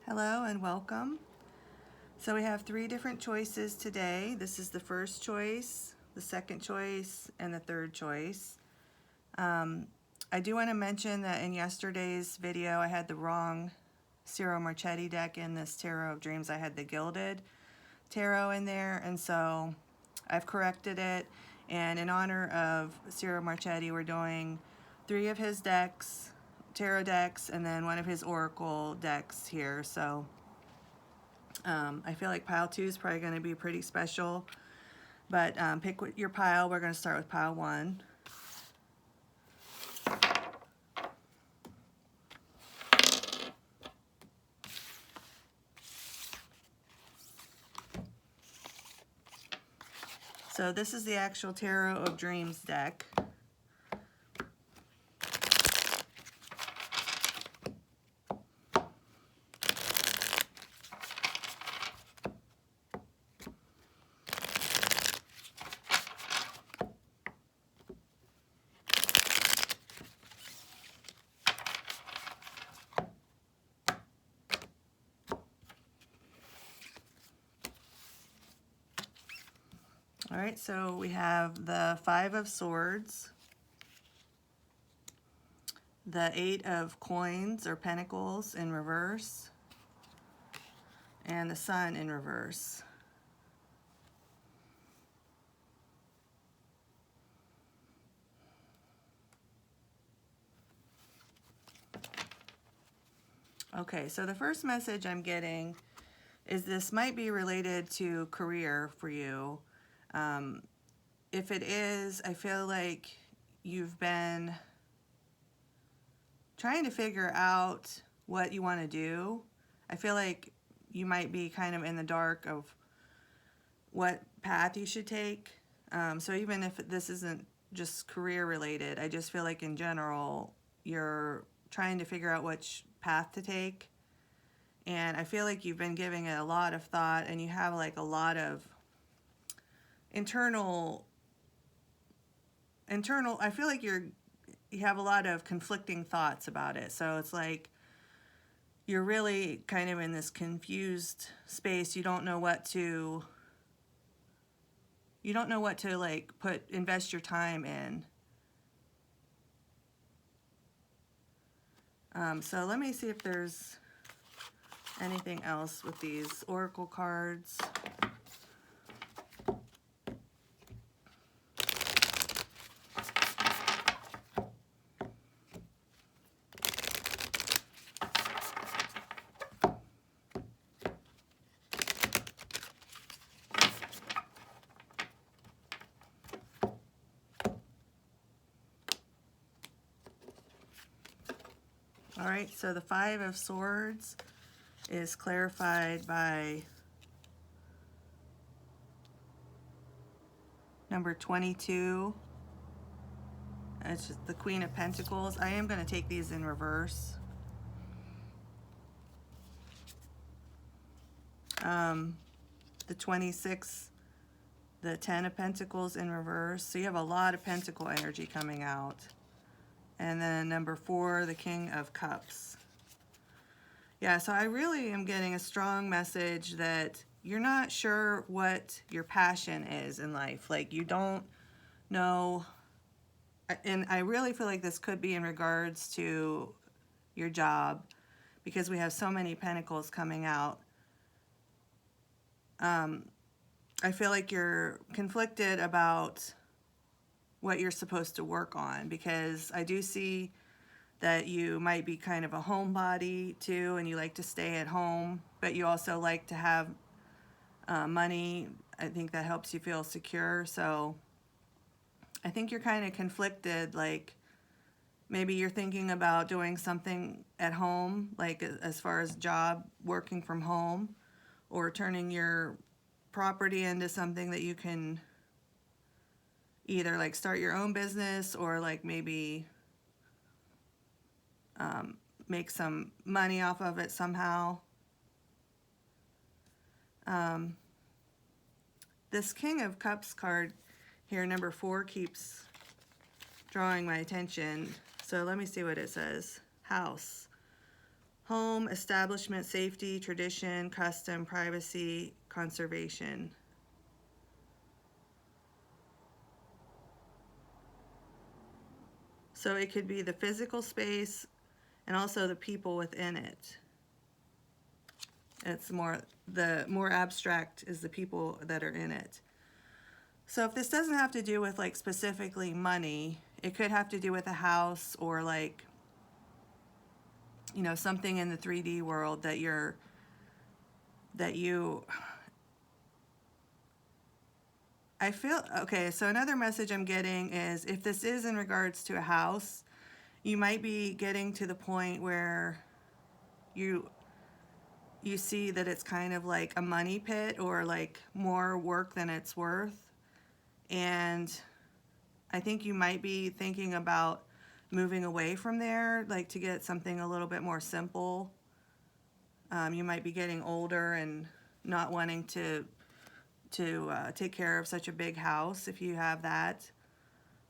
Hello and welcome. So we have 3 different choices today. This is the first choice, the second choice, and the third choice. I do want to mention that in yesterday's video I had the wrong Ciro Marchetti deck in this Tarot of Dreams. I had the Gilded Tarot in there, and so I've corrected it. And in honor of Ciro Marchetti, we're doing 3 of his decks, tarot decks, and then 1 of his oracle decks here. So I feel like pile 2 is probably going to be pretty special, but pick your pile. We're going to start with pile 1. So this is the actual Tarot of Dreams deck. All right, so we have the 5 of Swords, the 8 of Coins or Pentacles in reverse, and the Sun in reverse. Okay, so the first message I'm getting is this might be related to career for you. If it is, I feel like you've been trying to figure out what you want to do. I feel like you might be kind of in the dark of what path you should take. So even if this isn't just career related, I just feel like in general, you're trying to figure out which path to take. And I feel like you've been giving it a lot of thought, and you have like a lot of internal, I feel like you have a lot of conflicting thoughts about it. So it's like you're really kind of in this confused space. You don't know what to like invest your time in. So let me see if there's anything else with these oracle cards. All right, so the 5 of Swords is clarified by number 22. It's just the Queen of Pentacles. I am going to take these in reverse. The 26, the 10 of Pentacles in reverse. So you have a lot of Pentacle energy coming out. And then number 4, the King of Cups. Yeah, so I really am getting a strong message that you're not sure what your passion is in life. Like you don't know, and I really feel like this could be in regards to your job because we have so many pentacles coming out. I feel like you're conflicted about what you're supposed to work on, because I do see that you might be kind of a homebody too, and you like to stay at home, but you also like to have money. I think that helps you feel secure. So I think you're kind of conflicted, like maybe you're thinking about doing something at home, like as far as job, working from home, or turning your property into something that you can either like start your own business or like maybe make some money off of it somehow. This King of Cups card here, number 4, keeps drawing my attention. So let me see what it says. House. home, establishment, safety, tradition, custom, privacy, conservation. So it could be the physical space and also the people within it. It's more, the more abstract is the people that are in it. So if this doesn't have to do with like specifically money, it could have to do with a house or like, you know, something in the 3D world that you, I feel, okay, so another message I'm getting is if this is in regards to a house, you might be getting to the point where you see that it's kind of like a money pit or like more work than it's worth. And I think you might be thinking about moving away from there, like to get something a little bit more simple. You might be getting older and not wanting to take care of such a big house if you have that.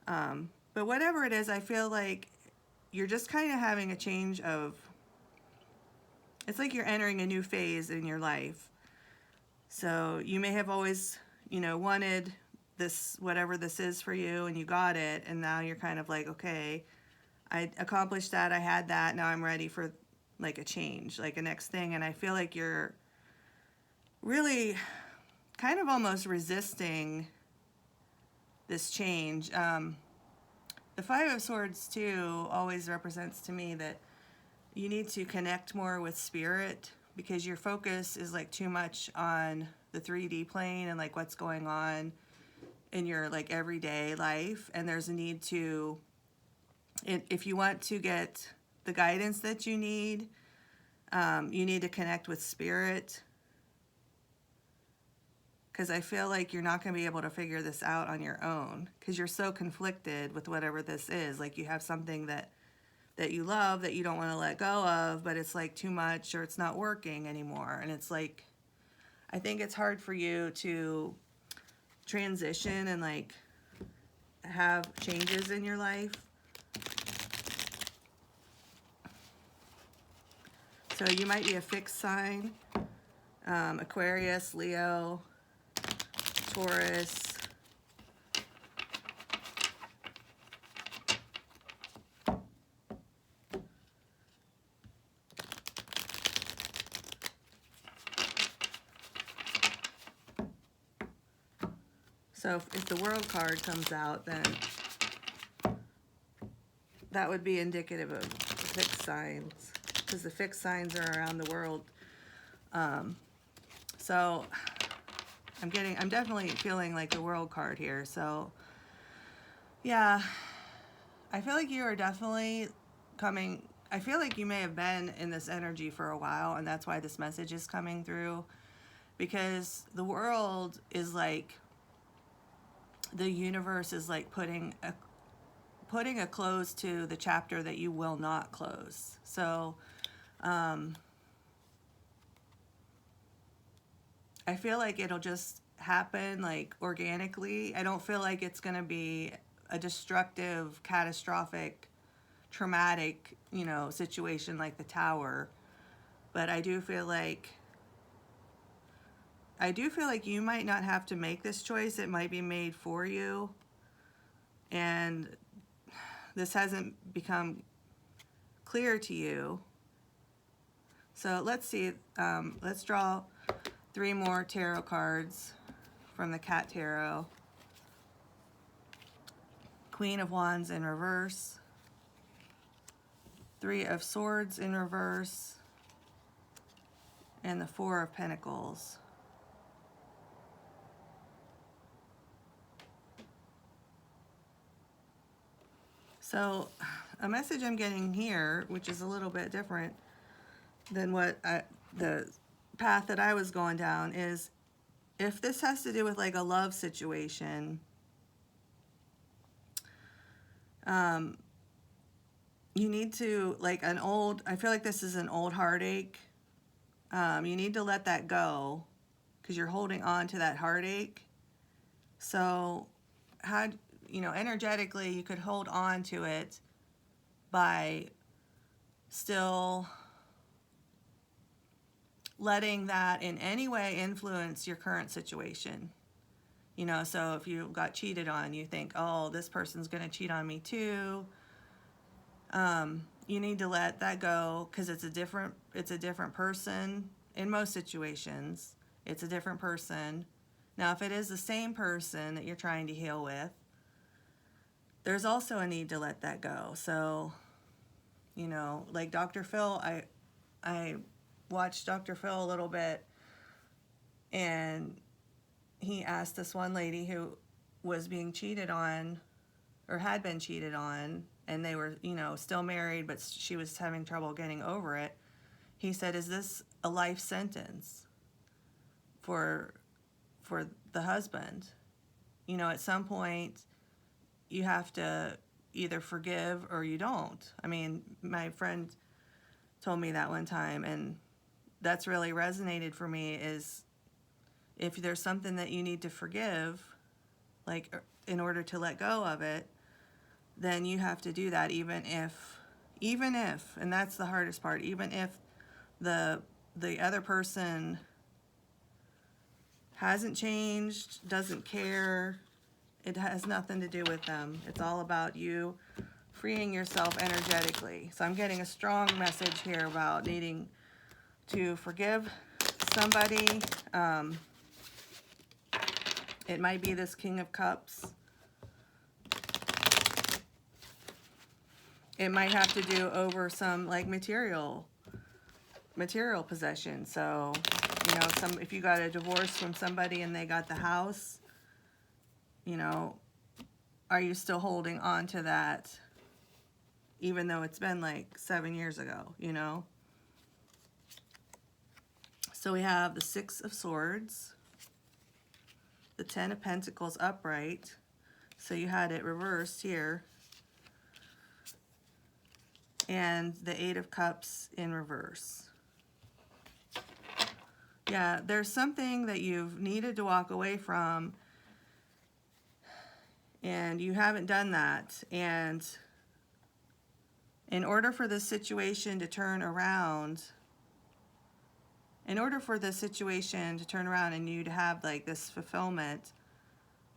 But whatever it is, I feel like you're just kind of having a change of, it's like you're entering a new phase in your life. So you may have always, you know, wanted this, whatever this is for you, and you got it, and now you're kind of like, okay, I accomplished that, I had that, now I'm ready for like a change, like a next thing. And I feel like you're really kind of almost resisting this change. The Five of Swords too always represents to me that you need to connect more with spirit, because your focus is like too much on the 3D plane and like what's going on in your like everyday life. And there's a need to, if you want to get the guidance that you need to connect with spirit, because I feel like you're not going to be able to figure this out on your own, because you're so conflicted with whatever this is. Like you have something that you love that you don't want to let go of, but it's like too much or it's not working anymore. And it's like, I think it's hard for you to transition and like have changes in your life. So you might be a fixed sign, Aquarius, Leo, Taurus. So if the World card comes out, then that would be indicative of fixed signs, because the fixed signs are around the world. So I'm definitely feeling like the World card here. So yeah, I feel like you are definitely coming. I feel like you may have been in this energy for a while, and that's why this message is coming through, because the world is like, the universe is like putting a close to the chapter that you will not close. So I feel like it'll just happen like organically. I don't feel like it's going to be a destructive, catastrophic, traumatic, you know, situation like the Tower. But I do feel like you might not have to make this choice. It might be made for you. And this hasn't become clear to you. So let's see. Let's draw 3 more tarot cards from the Cat Tarot. Queen of Wands in reverse. 3 of Swords in reverse. And the 4 of Pentacles. So a message I'm getting here, which is a little bit different than what the path that I was going down, is if this has to do with like a love situation, you need to, like I feel like this is an old heartache. You need to let that go, because you're holding on to that heartache. So how, you know, energetically you could hold on to it by still letting that in any way influence your current situation. You know, so if you got cheated on, you think, oh, this person's going to cheat on me too. You need to let that go, because it's a different person in most situations. It's a different person. Now, if it is the same person that you're trying to heal with, there's also a need to let that go. So, you know, like Dr. Phil, I watched Dr. Phil a little bit, and he asked this one lady who was being cheated on, or had been cheated on, and they were, you know, still married, but she was having trouble getting over it. He said, is this a life sentence for the husband? You know, at some point, you have to either forgive or you don't. I mean, my friend told me that one time, and that's really resonated for me, is if there's something that you need to forgive, like in order to let go of it, then you have to do that, even if, and that's the hardest part, even if the other person hasn't changed, doesn't care, it has nothing to do with them. It's all about you freeing yourself energetically. So I'm getting a strong message here about needing to forgive somebody. It might be this King of Cups. It might have to do over some like material possession. So, you know, if you got a divorce from somebody and they got the house, you know, are you still holding on to that even though it's been like 7 years ago, you know? So we have the Six of Swords, the Ten of Pentacles upright. So you had it reversed here. And the Eight of Cups in reverse. Yeah, there's something that you've needed to walk away from, and you haven't done that. And in order for this situation to turn around, and you to have like this fulfillment,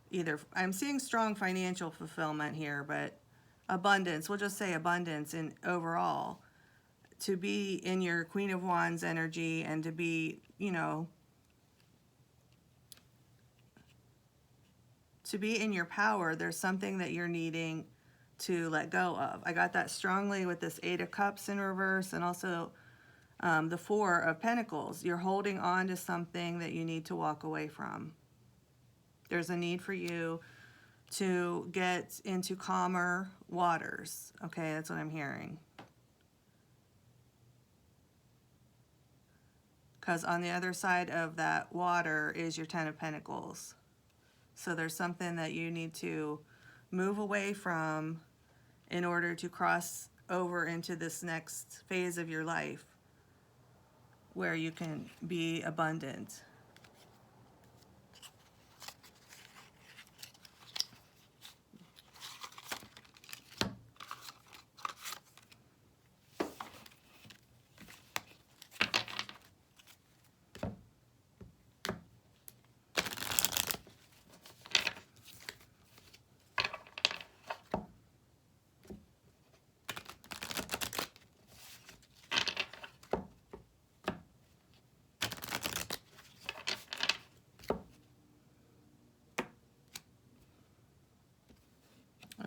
either, I'm seeing strong financial fulfillment here, but abundance, we'll just say abundance in overall, to be in your Queen of Wands energy and to be, you know, to be in your power, there's something that you're needing to let go of. I got that strongly with this Eight of Cups in reverse, and also the Four of Pentacles. You're holding on to something that you need to walk away from. There's a need for you to get into calmer waters. Okay, that's what I'm hearing. Because on the other side of that water is your Ten of Pentacles. So there's something that you need to move away from in order to cross over into this next phase of your life where you can be abundant.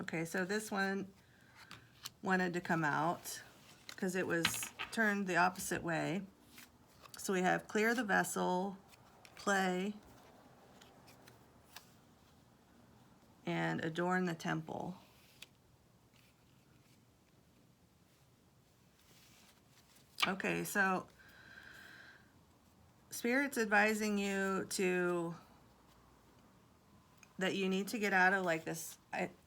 Okay, so this one wanted to come out because it was turned the opposite way. So we have clear the vessel, play, and adorn the temple. Okay, so Spirit's advising you that you need to get out of like this.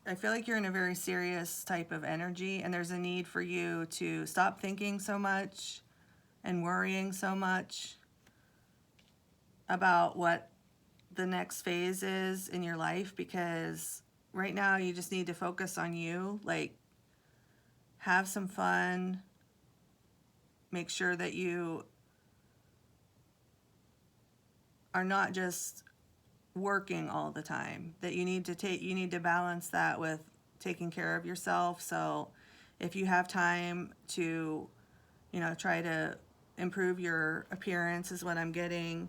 I feel like you're in a very serious type of energy, and there's a need for you to stop thinking so much and worrying so much about what the next phase is in your life, because right now you just need to focus on you. Like, have some fun, make sure that you are not just working all the time, that you need to balance that with taking care of yourself. So if you have time to, try to improve your appearance is what I'm getting.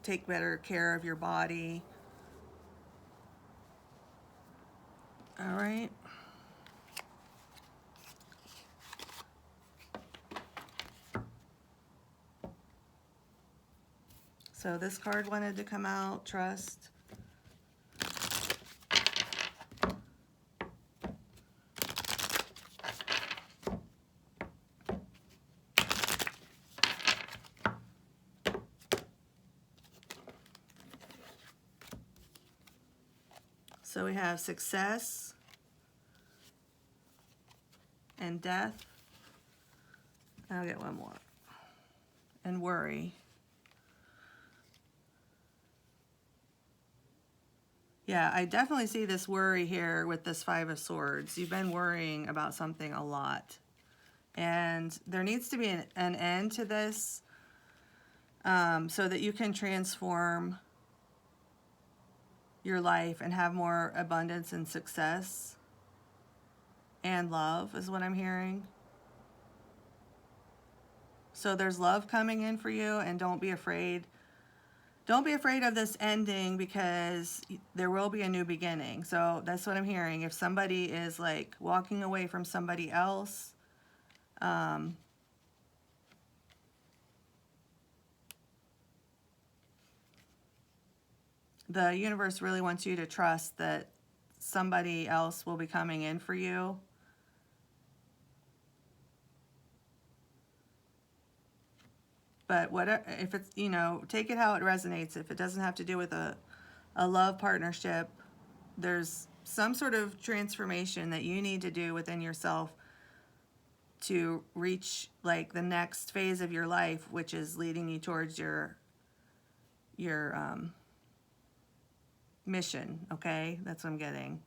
Take better care of your body. All right. So this card wanted to come out, trust. So we have success and death. I'll get one more. And worry. Yeah, I definitely see this worry here with this Five of Swords. You've been worrying about something a lot. And there needs to be an end to this so that you can transform your life and have more abundance and success and love is what I'm hearing. So there's love coming in for you, and don't be afraid. Don't be afraid of this ending, because there will be a new beginning. So that's what I'm hearing. If somebody is like walking away from somebody else, the universe really wants you to trust that somebody else will be coming in for you. But whatever, if it's, take it how it resonates. If it doesn't have to do with a love partnership, there's some sort of transformation that you need to do within yourself to reach like the next phase of your life, which is leading you towards your mission. Okay, that's what I'm getting.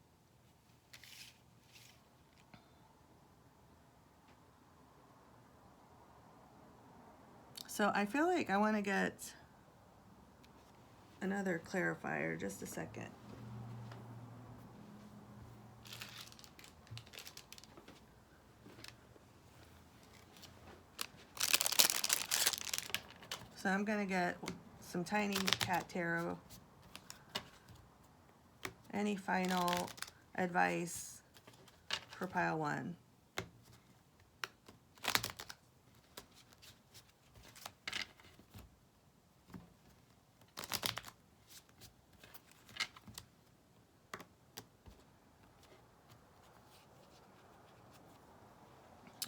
So I feel like I want to get another clarifier. Just a second. So I'm going to get some tiny cat tarot. Any final advice for pile 1?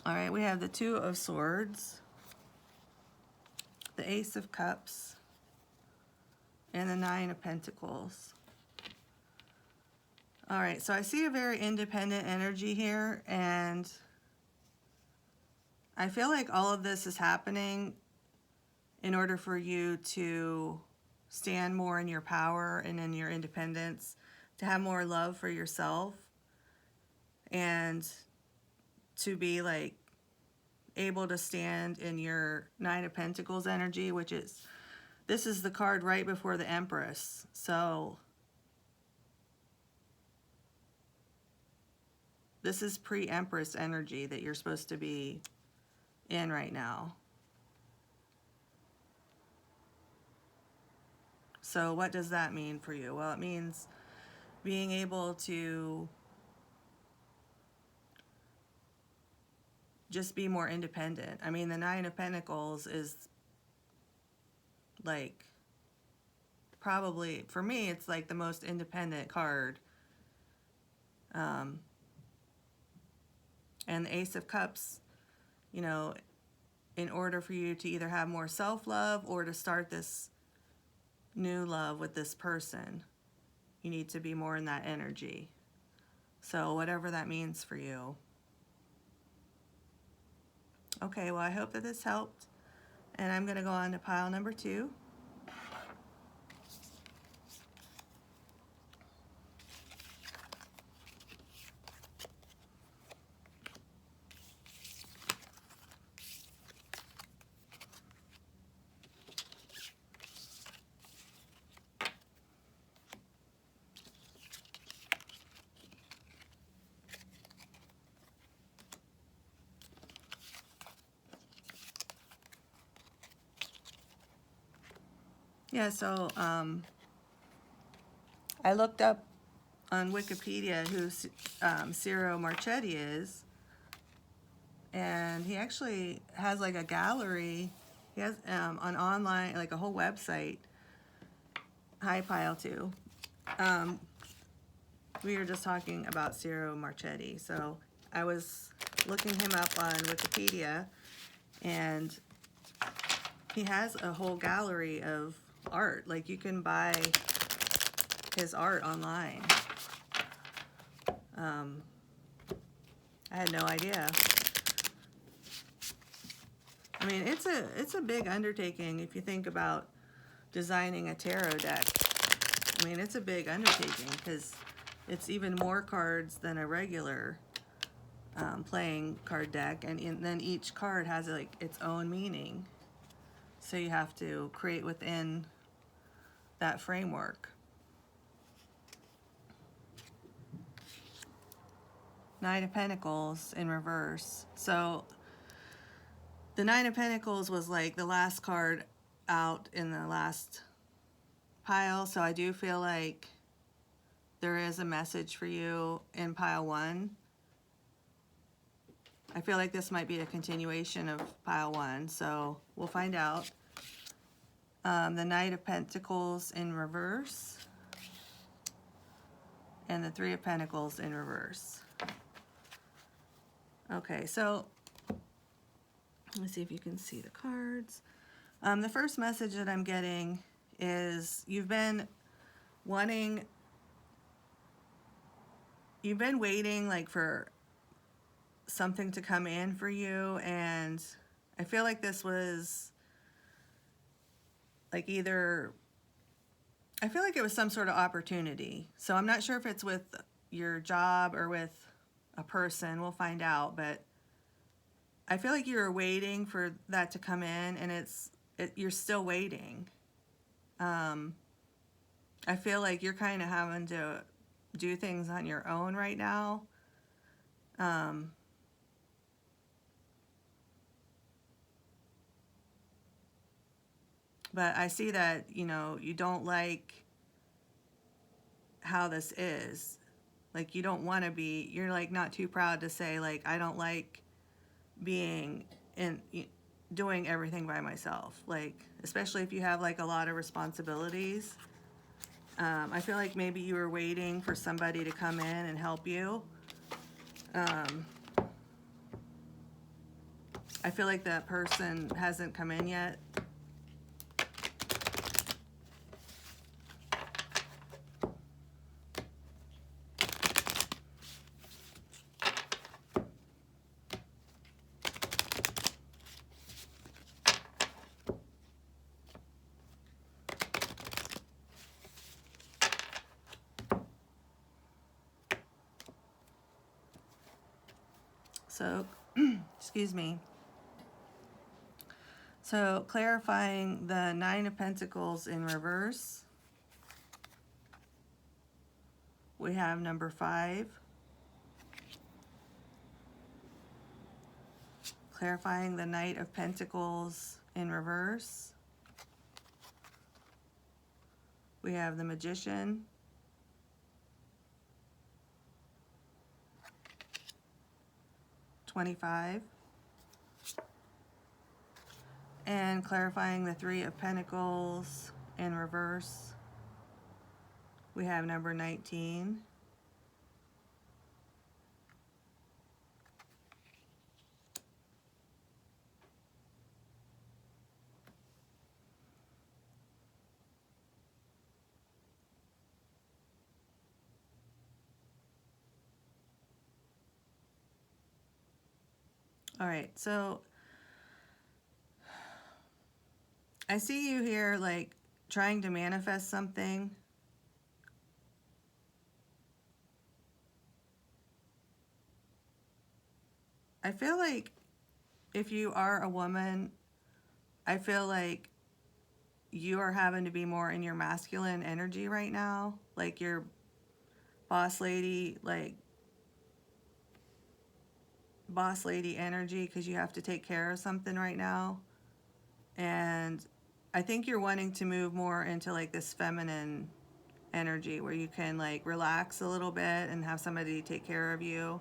All right, we have the Two of Swords, the Ace of Cups, and the Nine of Pentacles. All right, so I see a very independent energy here, and I feel like all of this is happening in order for you to stand more in your power and in your independence, to have more love for yourself, and to be like able to stand in your Nine of Pentacles energy, which is, this is the card right before the Empress. So this is pre-Empress energy that you're supposed to be in right now. So what does that mean for you? Well, it means being able to just be more independent. I mean, the Nine of Pentacles is like, probably, for me, it's like the most independent card. And the Ace of Cups, in order for you to either have more self-love or to start this new love with this person, you need to be more in that energy. So whatever that means for you. Okay, well, I hope that this helped. And I'm going to go on to pile number 2. Yeah, so I looked up on Wikipedia who Ciro Marchetti is, and he actually has like a gallery. He has an online, like a whole website. Hi, Pile 2. We were just talking about Ciro Marchetti, so I was looking him up on Wikipedia, and he has a whole gallery of art. Like, you can buy his art online. I had no idea. I mean, it's a big undertaking if you think about designing a tarot deck. I mean, it's a big undertaking because it's even more cards than a regular playing card deck, and then each card has like its own meaning. So you have to create within that framework. Nine of Pentacles in reverse. So the Nine of Pentacles was like the last card out in the last pile. So I do feel like there is a message for you in pile 1. I feel like this might be a continuation of pile 1. So we'll find out. The Knight of Pentacles in reverse. And the Three of Pentacles in reverse. Okay, so let's see if you can see the cards. The first message that I'm getting is you've been waiting like for something to come in for you, and I feel like this was like I feel like it was some sort of opportunity. So I'm not sure if it's with your job or with a person. We'll find out, but I feel like you're waiting for that to come in, and you're still waiting. I feel like you're kind of having to do things on your own right now. But I see that, you don't like how this is. Like, you don't want to be, you're like not too proud to say, like, I don't like being doing everything by myself. Like, especially if you have like a lot of responsibilities. I feel like maybe you were waiting for somebody to come in and help you. I feel like that person hasn't come in yet. So, excuse me. So, clarifying the Nine of Pentacles in reverse, we have number 5. Clarifying the Knight of Pentacles in reverse, we have the Magician. $25. And clarifying the Three of Pentacles in reverse, we have number 19. All right, so I see you here like trying to manifest something. I feel like if you are a woman, I feel like you are having to be more in your masculine energy right now. Like your boss lady, boss lady energy, because you have to take care of something right now. And I think you're wanting to move more into like this feminine energy where you can like relax a little bit and have somebody take care of you.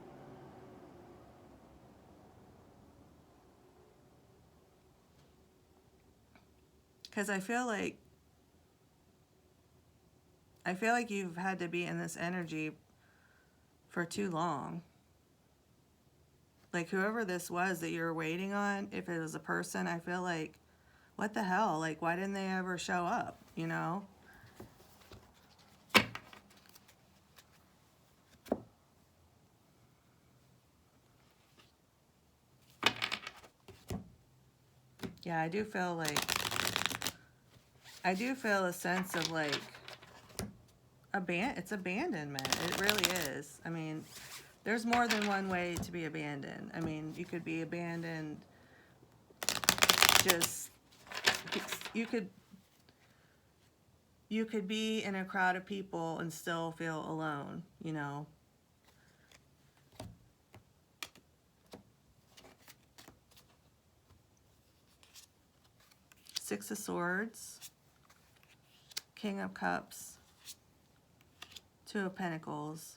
Because I feel like you've had to be in this energy for too long. Like whoever this was that you were waiting on, if it was a person, I feel like, what the hell? Like, why didn't they ever show up, you know? Yeah, I do feel a sense of like, it's abandonment. It really is. I mean, there's more than one way to be abandoned. I mean, you could be abandoned just, you could be in a crowd of people and still feel alone, you know. Six of Swords, King of Cups, Two of Pentacles.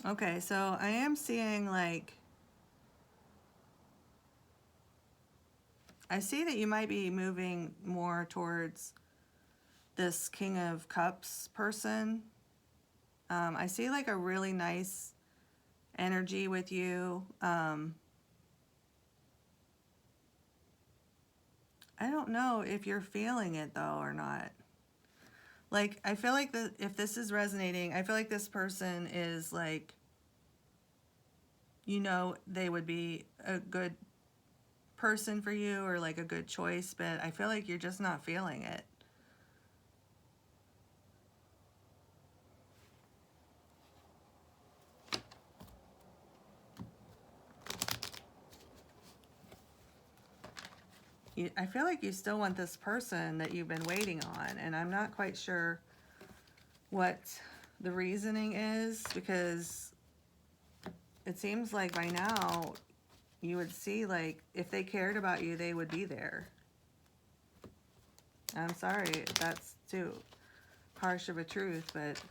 Okay, so I am seeing like, I see that you might be moving more towards this King of Cups person. I see like a really nice energy with you. I don't know if you're feeling it though or not. Like, I feel like if this is resonating, I feel like this person is like, you know, they would be a good person for you or like a good choice, but I feel like you're just not feeling it. I feel like you still want this person that you've been waiting on, and I'm not quite sure what the reasoning is, because it seems like by now you would see, like, if they cared about you, they would be there. I'm sorry if that's too harsh of a truth, but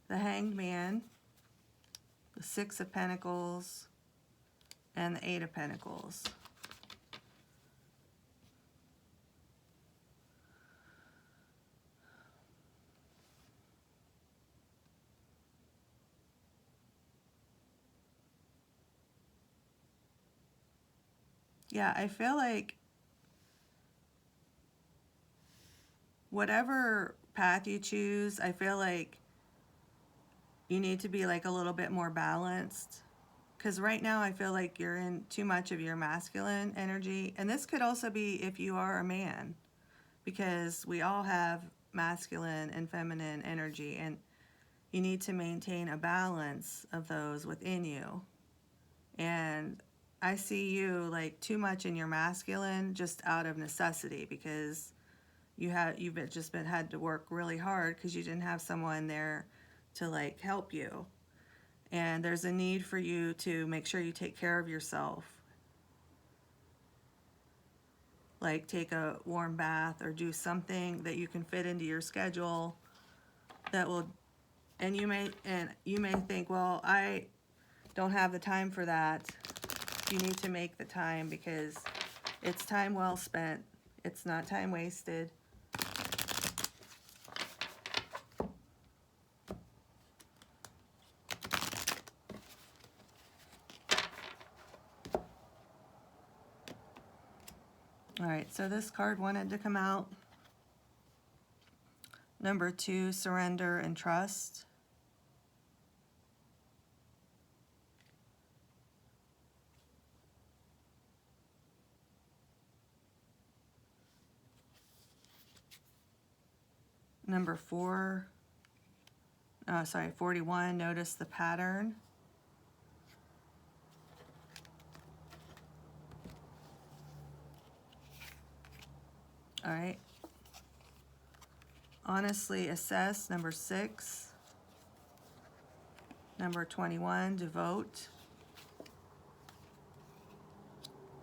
the Hanged Man, the Six of Pentacles, and the Eight of Pentacles. Yeah, I feel like whatever path you choose, I feel like you need to be like a little bit more balanced. Because right now I feel like you're in too much of your masculine energy. And this could also be if you are a man, because we all have masculine and feminine energy, and you need to maintain a balance of those within you. And I see you like too much in your masculine just out of necessity, because you've had to work really hard because you didn't have someone there to like help you. And there's a need for you to make sure you take care of yourself. Like take a warm bath or do something that you can fit into your schedule that will, and you may think, well, I don't have the time for that. You need to make the time, because it's time well spent. It's not time wasted. All right, so this card wanted to come out. Number 2, surrender and trust. Number 4, 41, notice the pattern. All right. Honestly assess, number 6. Number 21, devote.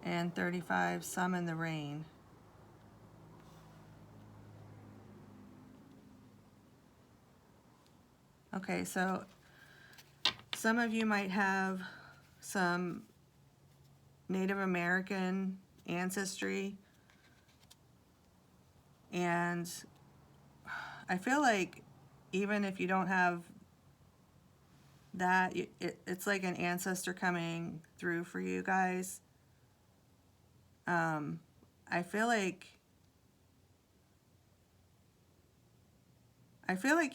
And 35, summon the rain. Okay, so some of you might have some Native American ancestry, and I feel like even if you don't have that, it's like an ancestor coming through for you guys. I feel like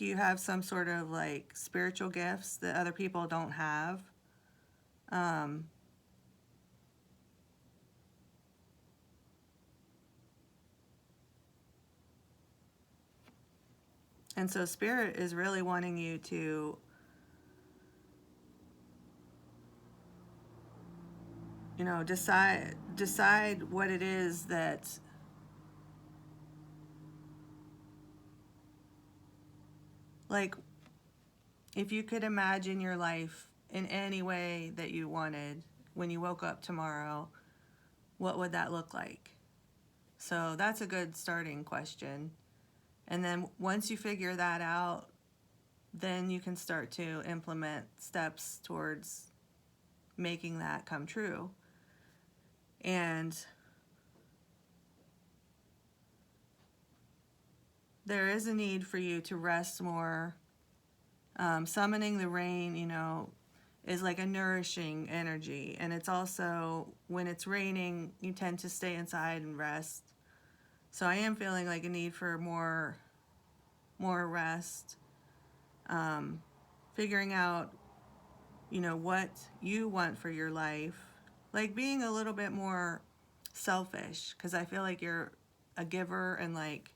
you have some sort of like spiritual gifts that other people don't have. And so Spirit is really wanting you to, you know, decide what it is that like, if you could imagine your life in any way that you wanted when you woke up tomorrow, what would that look like? So that's a good starting question. And then once you figure that out, then you can start to implement steps towards making that come true. And there is a need for you to rest more. Summoning the rain, you know, is like a nourishing energy. And it's also, when it's raining, you tend to stay inside and rest. So I am feeling like a need for more rest. Figuring out, you know, what you want for your life. Like being a little bit more selfish, because I feel like you're a giver and like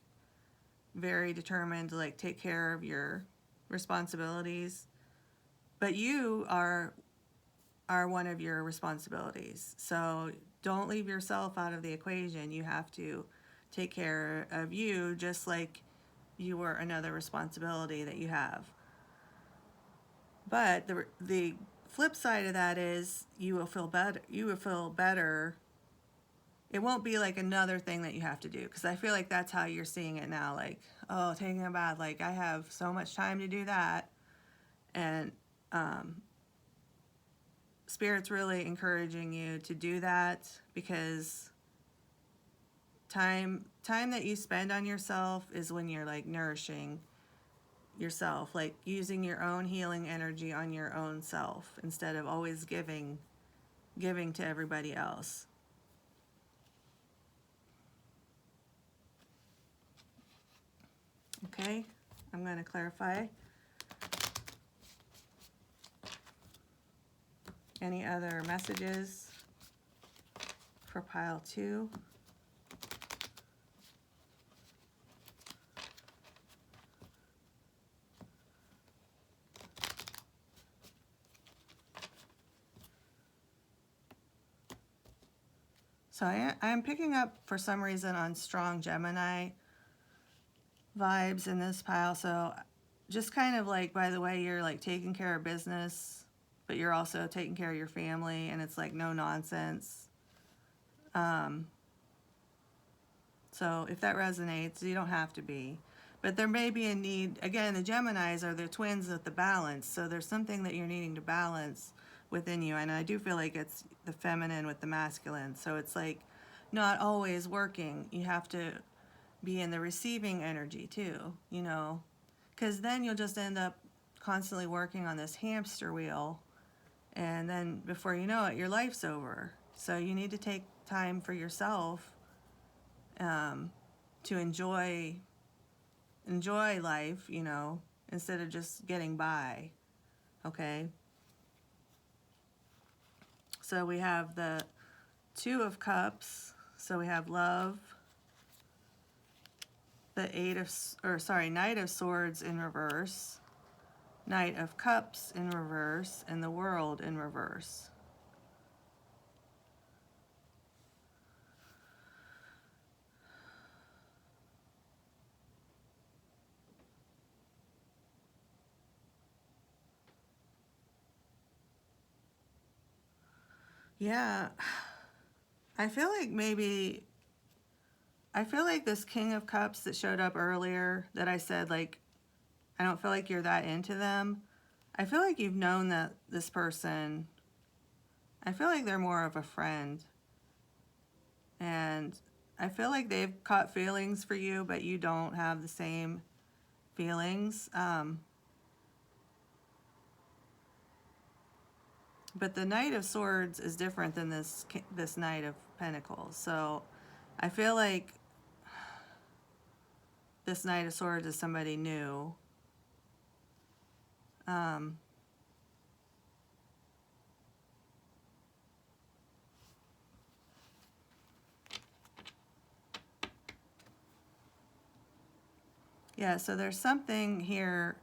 very determined to like take care of your responsibilities. But you are one of your responsibilities. So don't leave yourself out of the equation. You have to take care of you just like you were another responsibility that you have. But the flip side of that is you will feel better. It won't be like another thing that you have to do, because I feel like that's how you're seeing it now. Like, oh, taking a bath, like I have so much time to do that. And Spirit's really encouraging you to do that, because time that you spend on yourself is when you're like nourishing yourself, like using your own healing energy on your own self instead of always giving to everybody else. Okay, I'm going to clarify. Any other messages for pile 2? So I'm picking up, for some reason, on strong Gemini vibes in this pile. So just kind of like, by the way, you're like taking care of business, but you're also taking care of your family, and it's like no nonsense. So if that resonates, you don't have to be. But there may be a need, again, the Geminis are the twins with the balance, so there's something that you're needing to balance within you. And I do feel like it's the feminine with the masculine. So it's like not always working. You have to be in the receiving energy too, you know, because then you'll just end up constantly working on this hamster wheel. And then before you know it, your life's over. So you need to take time for yourself to enjoy life, you know, instead of just getting by. Okay? So we have the 2 of Cups. So we have love, the Knight of Swords in reverse, Knight of Cups in reverse, and the World in reverse. Yeah, I feel like this King of Cups that showed up earlier, that I said, like, I don't feel like you're that into them. I feel like you've known that this person. I feel like they're more of a friend. And I feel like they've caught feelings for you, but you don't have the same feelings. But the Knight of Swords is different than this Knight of Pentacles. So I feel like this Knight of Swords is somebody new. Yeah, so there's something here.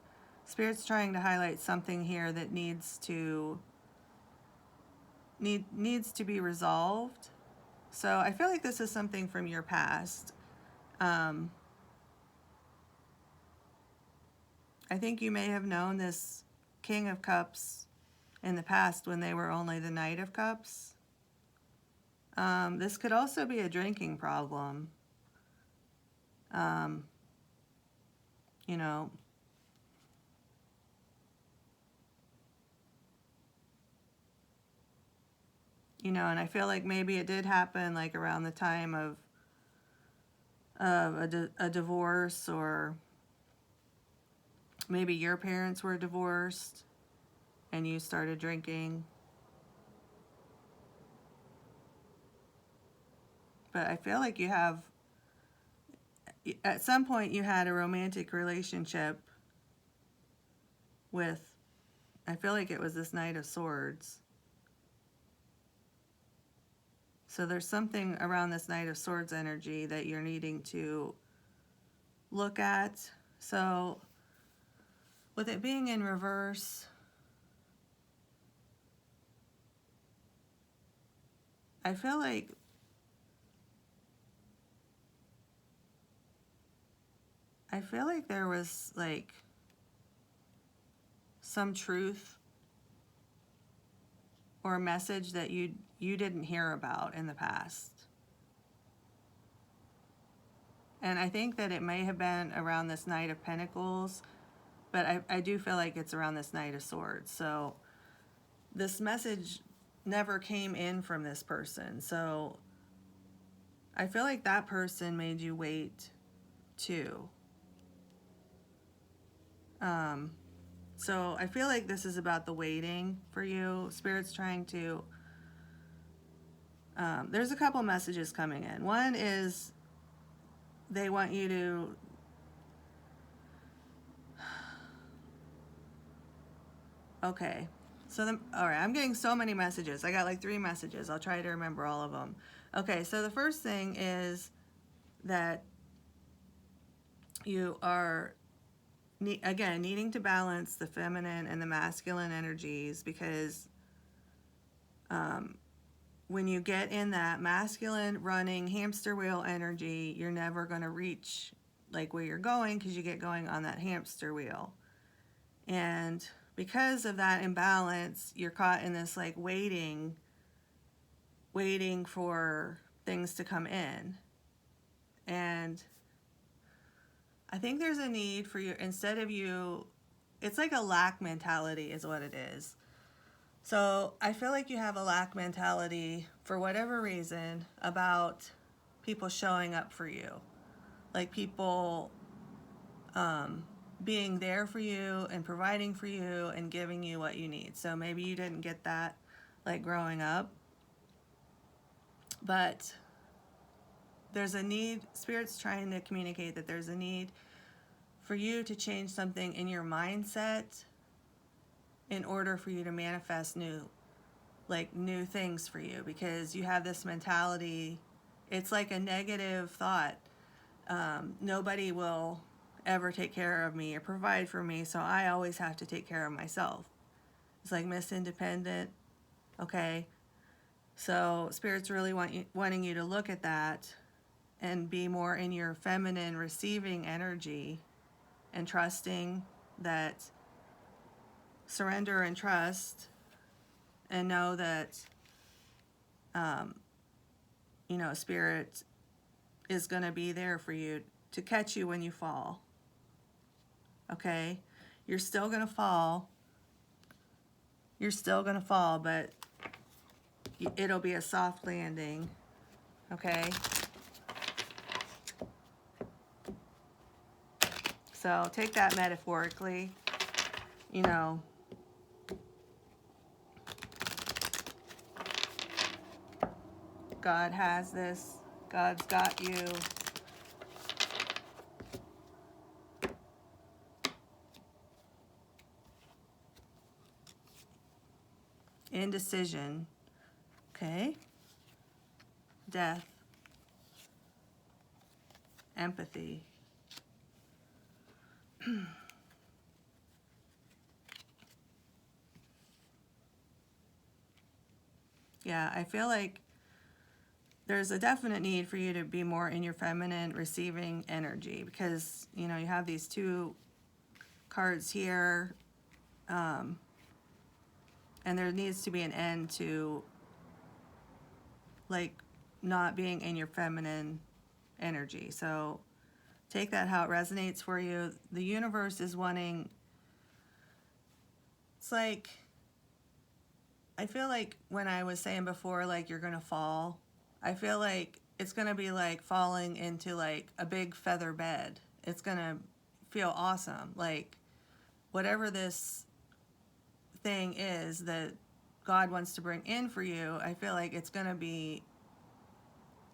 Spirit's trying to highlight something here that needs to be resolved. So I feel like this is something from your past. I think you may have known this King of Cups in the past when they were only the Knight of Cups. This could also be a drinking problem. You know, and I feel like maybe it did happen like around the time of a divorce, or maybe your parents were divorced and you started drinking. But I feel like at some point you had a romantic relationship with, I feel like it was this Knight of Swords. So there's something around this Knight of Swords energy that you're needing to look at. So with it being in reverse, I feel like there was like some truth or a message that you didn't hear about in the past. And I think that it may have been around this Knight of Pentacles, but I do feel like it's around this Knight of Swords. So this message never came in from this person. So I feel like that person made you wait too. So I feel like this is about the waiting for you. Spirit's trying to... there's a couple messages coming in. One is they want you to... Okay. So, all right, I'm getting so many messages. I got like 3 messages. I'll try to remember all of them. Okay, so the first thing is that you are, again, needing to balance the feminine and the masculine energies, because when you get in that masculine running hamster wheel energy, you're never going to reach like where you're going, because you get going on that hamster wheel. And because of that imbalance, you're caught in this like waiting for things to come in. And I think there's a need for you, instead of you, it's like a lack mentality is what it is. So I feel like you have a lack mentality for whatever reason about people showing up for you. Like people being there for you and providing for you and giving you what you need. So maybe you didn't get that like growing up. But there's a need, Spirit's trying to communicate that there's a need for you to change something in your mindset in order for you to manifest new things for you, because you have this mentality. It's like a negative thought. Nobody will ever take care of me or provide for me, so I always have to take care of myself. It's like Miss Independent, okay? So Spirit's really wanting you to look at that and be more in your feminine receiving energy and trusting that, surrender and trust, and know that, you know, Spirit is going to be there for you to catch you when you fall. Okay? You're still going to fall. You're still going to fall, but it'll be a soft landing. Okay? So take that metaphorically. You know, God has this. God's got you. Indecision. Okay? Death. Empathy. Yeah, I feel like there's a definite need for you to be more in your feminine receiving energy, because, you know, you have these two cards here, and there needs to be an end to, like, not being in your feminine energy. So take that how it resonates for you. The universe is wanting, it's like, I feel like when I was saying before, like, you're gonna fall, I feel like it's gonna be like falling into like a big feather bed. It's gonna feel awesome. Like, whatever this thing is that God wants to bring in for you, I feel like it's gonna be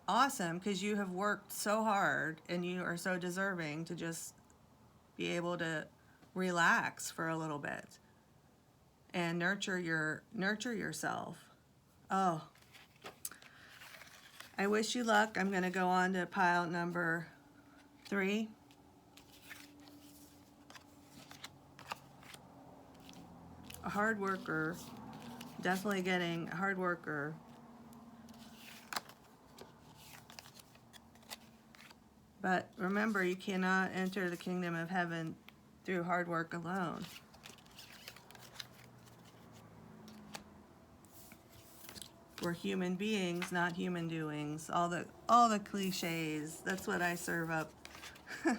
awesome, because you have worked so hard and you are so deserving to just be able to relax for a little bit and nurture yourself. Oh, I wish you luck. I'm going to go on to pile number 3. A hard worker. Definitely getting a hard worker. But remember, you cannot enter the kingdom of heaven through hard work alone. We're human beings, not human doings. All the cliches. That's what I serve up. All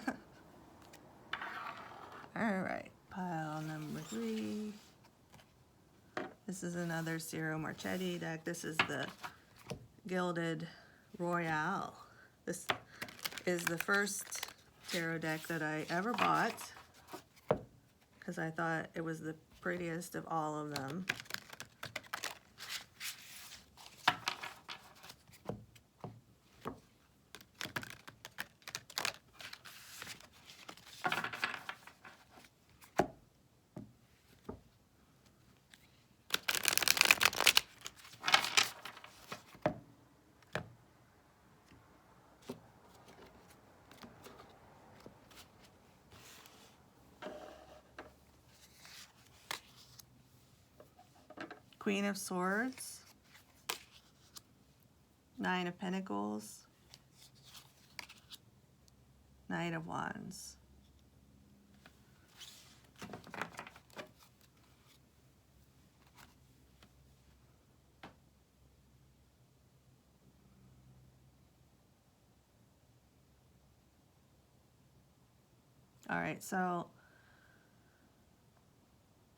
right, pile number 3. This is another Ciro Marchetti deck. This is the Gilded Royale. This is the first tarot deck that I ever bought, because I thought it was the prettiest of all of them. Queen of Swords, 9 of Pentacles, Knight of Wands. All right, so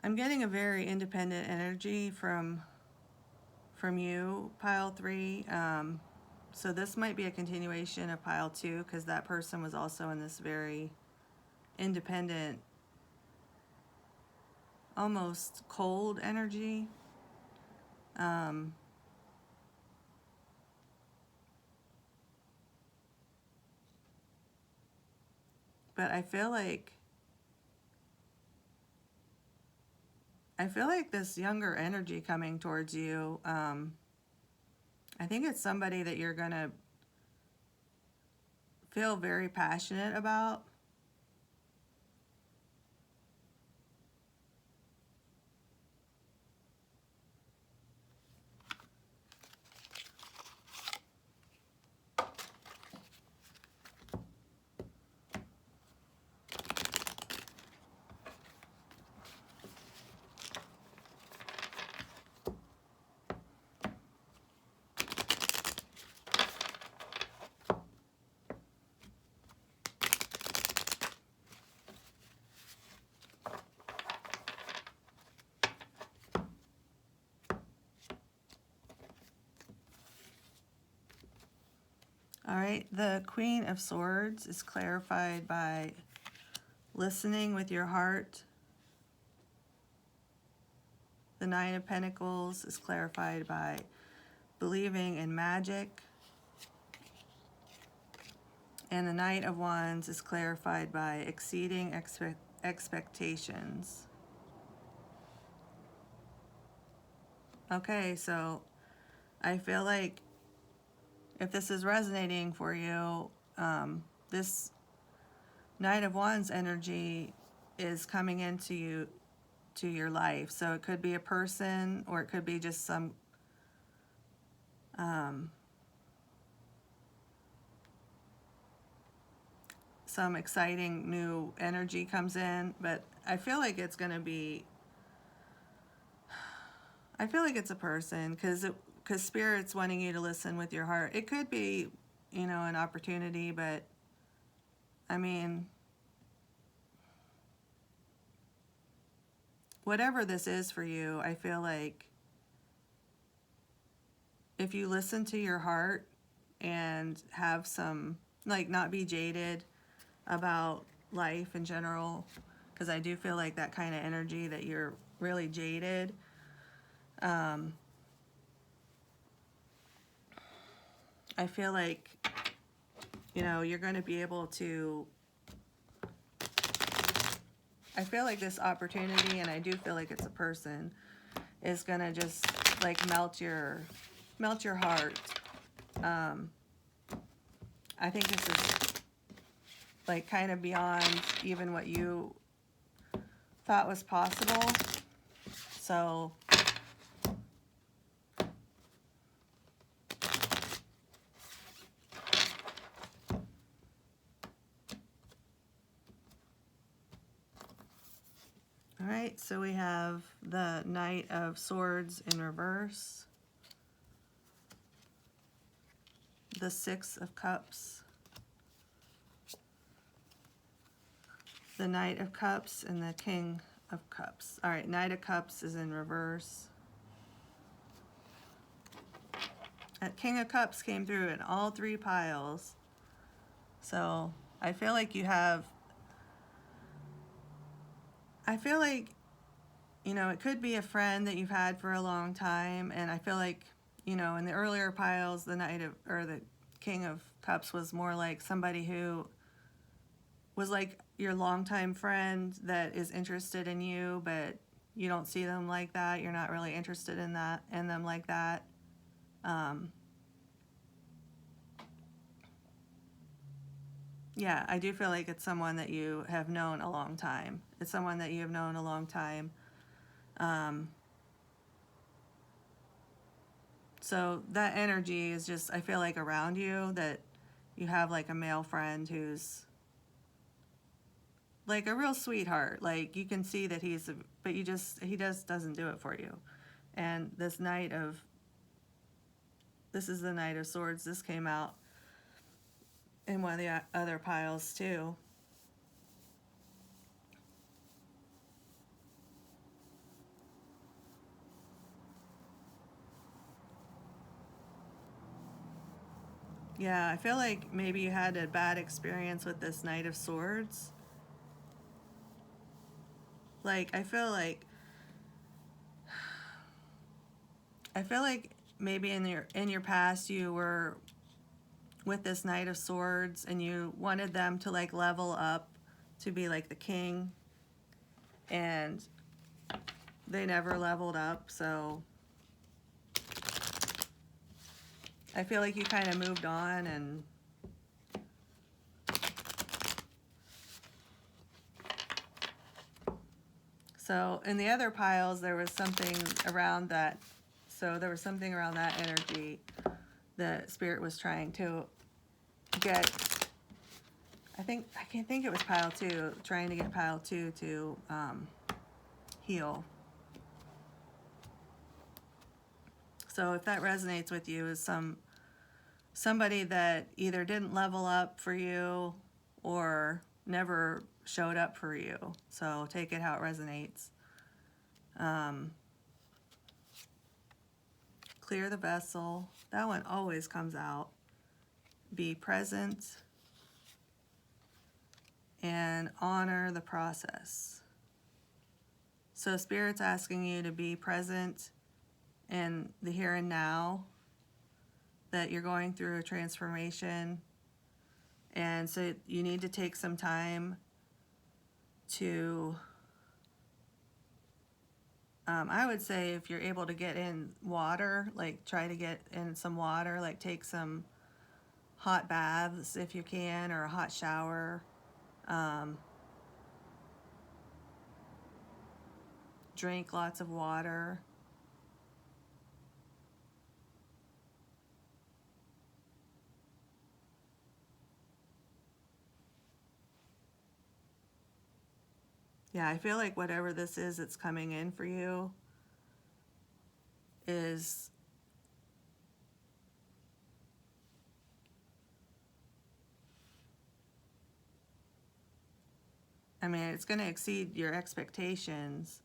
I'm getting a very independent energy from you, pile 3. So this might be a continuation of pile 2, because that person was also in this very independent, almost cold energy. But I feel like this younger energy coming towards you, I think it's somebody that you're gonna feel very passionate about. All right, the Queen of Swords is clarified by listening with your heart. The Nine of Pentacles is clarified by believing in magic. And the Knight of Wands is clarified by exceeding expectations. Okay, so I feel like if this is resonating for you, this Knight of Wands energy is coming into you, to your life. So it could be a person, or it could be just some exciting new energy comes in. But I feel like it's going to be, I feel like it's a person, because Spirit's wanting you to listen with your heart. It could be, you know, an opportunity, but I mean, whatever this is for you, I feel like if you listen to your heart and have some, like, not be jaded about life in general, because I do feel like that kind of energy, that you're really jaded. I feel like, you know, you're going to be able to, I feel like this opportunity, and I do feel like it's a person, is going to just like melt your heart. I think this is like kind of beyond even what you thought was possible. So all right, so we have the Knight of Swords in reverse, the Six of Cups, the Knight of Cups, and the King of Cups. All right, Knight of Cups is in reverse. King of Cups came through in all three piles. So I feel like you have, I feel like, you know, it could be a friend that you've had for a long time. And I feel like, you know, in the earlier piles, the the King of Cups was more like somebody who was like your longtime friend that is interested in you, but you don't see them like that. You're not really interested in them like that. Yeah, I do feel like it's someone that you have known a long time. It's someone that you have known a long time. So that energy is just, I feel like around you, that you have like a male friend who's like a real sweetheart. Like you can see that he doesn't do it for you. And this is the Knight of Swords. This came out in one of the other piles too. Yeah, I feel like maybe you had a bad experience with this Knight of Swords. Like, I feel like maybe in your past you were with this Knight of Swords and you wanted them to like level up to be like the king, and they never leveled up. So I feel like you kind of moved on. And so in the other piles there was something around that. So there was something around that energy that Spirit was trying to get. I can't think it was pile 2, trying to get pile 2 to heal. So if that resonates with you, is somebody that either didn't level up for you or never showed up for you. So take it how it resonates. Clear the vessel. That one always comes out. be present, and honor the process. So Spirit's asking you to be present in the here and now, that you're going through a transformation. And so you need to take some time to, I would say if you're able to get in water, like try to get in some water, like take some hot baths if you can, or a hot shower. Drink lots of water. Yeah, I feel like whatever this is that's coming in for you is, I mean, it's going to exceed your expectations.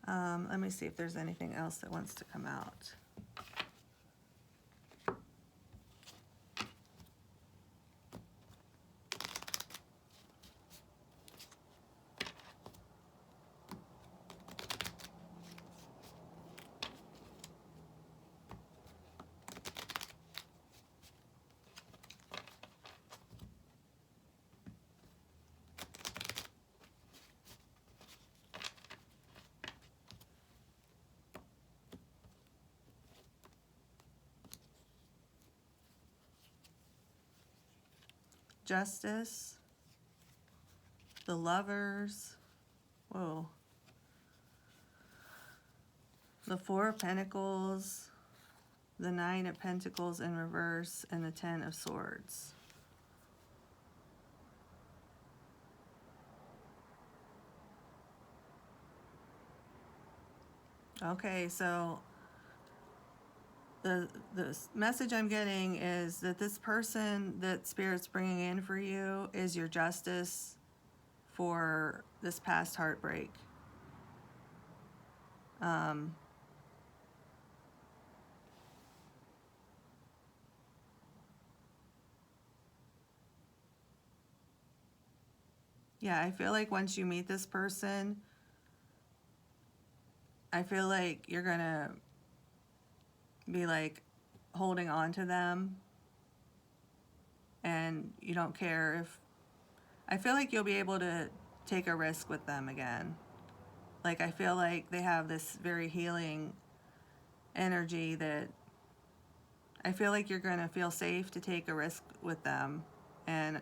Let me see if there's anything else that wants to come out. Justice, the Lovers, whoa, the Four of Pentacles, the Nine of Pentacles in reverse, and the Ten of Swords. Okay, so the message I'm getting is that this person that Spirit's bringing in for you is your justice for this past heartbreak. Yeah, I feel like once you meet this person, I feel like you're gonna be like holding on to them, and you don't care if, I feel like you'll be able to take a risk with them again. Like, I feel like they have this very healing energy that I feel like you're going to feel safe to take a risk with them. And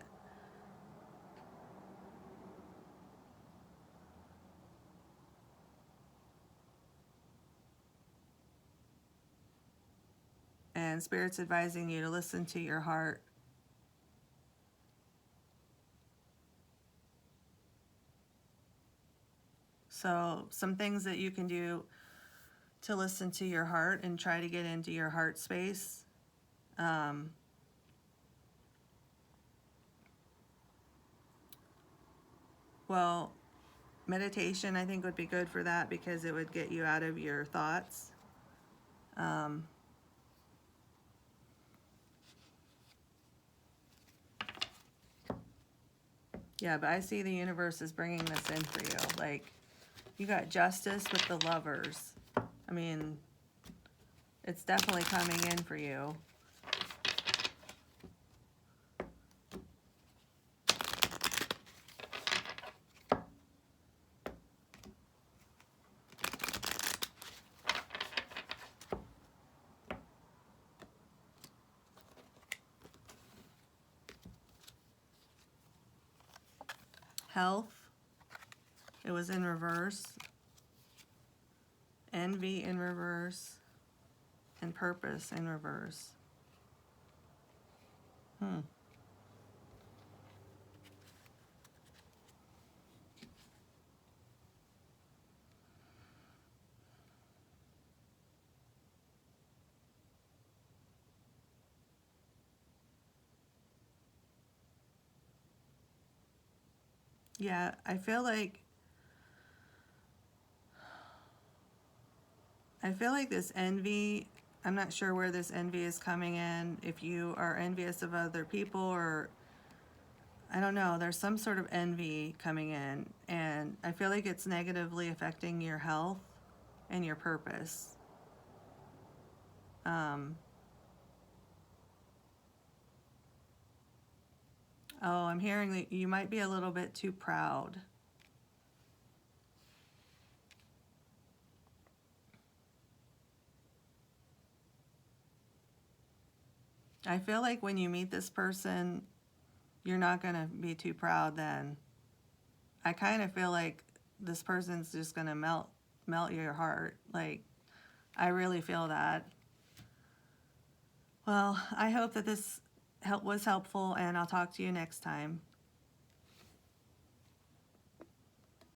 Spirit's advising you to listen to your heart. So some things that you can do to listen to your heart and try to get into your heart space. Well, meditation I think would be good for that, because it would get you out of your thoughts. Yeah, but I see the universe is bringing this in for you. Like, you got Justice with the Lovers. I mean, it's definitely coming in for you. Health, it was in reverse. Envy in reverse. And Purpose in reverse. Yeah, I feel like this envy, I'm not sure where this envy is coming in. If you are envious of other people, or I don't know, there's some sort of envy coming in, and I feel like it's negatively affecting your health and your purpose. Oh, I'm hearing that you might be a little bit too proud. I feel like when you meet this person, you're not going to be too proud then. I kind of feel like this person's just going to melt your heart. Like, I really feel that. Well, I hope that this was helpful, and I'll talk to you next time.